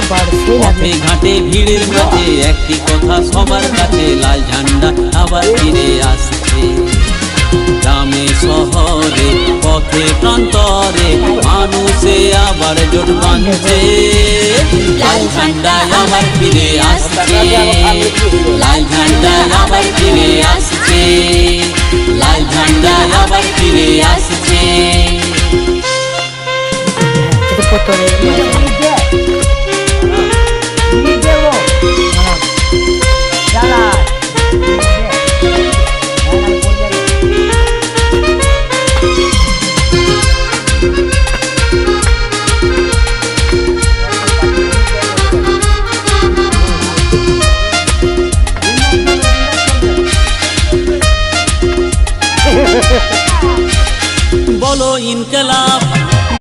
পথে ঘাটে ভিড়ের মাঝে একটি কথা সবার কাছে, লাল ঝান্ডা আবার ফিরে আসছে। গ্রামে শহরে পথে প্রান্তরে মানুষে আবার জোট বাঁধছে, লাল ঝান্ডা আবার ফিরে আসছে, লাল ঝান্ডা আবার ফিরে আসছে, লাল ঝান্ডা আবার ফিরে আসছে।